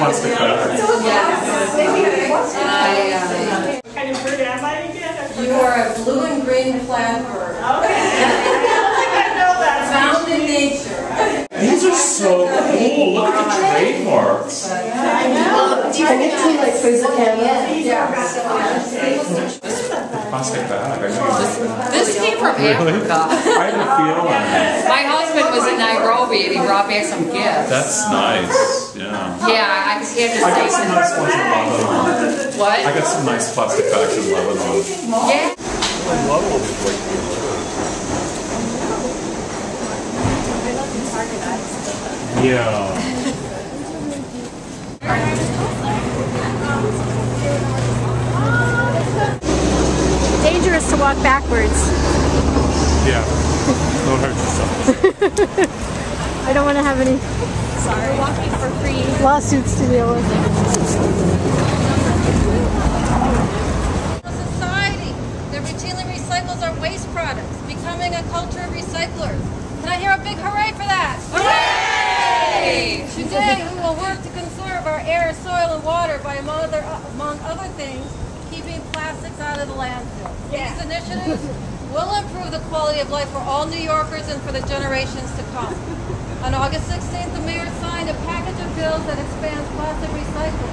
plastic bag. What kind of bird am I again? You are a blue and green flat bird. Okay. I know that. Found in nature. These are so cool. Look at the trademarks. I know. Do you think it's like freeze the camera? Yeah. Plastic bag. This came from Africa. I had a feeling. My husband was in Nairobi and he brought back some gifts. That's nice. Yeah. Yeah, I had to I got some say. nice ones in Lebanon. What? I got some nice plastic bags in Lebanon. Yeah. I love all these white people. Yeah. Dangerous to walk backwards. Yeah. Don't hurt yourself. I don't want to have any Walking for free. lawsuits to deal with. Society that routinely recycles our waste products, becoming a culture of recyclers. Can I hear a big hooray for that? Hooray! Today we will work to conserve our air, soil, and water by, among other things, keeping plastics out of the landfill. These initiatives will improve the quality of life for all New Yorkers and for the generations to come. On August 16th, the mayor signed a package of bills that expands plastic recycling.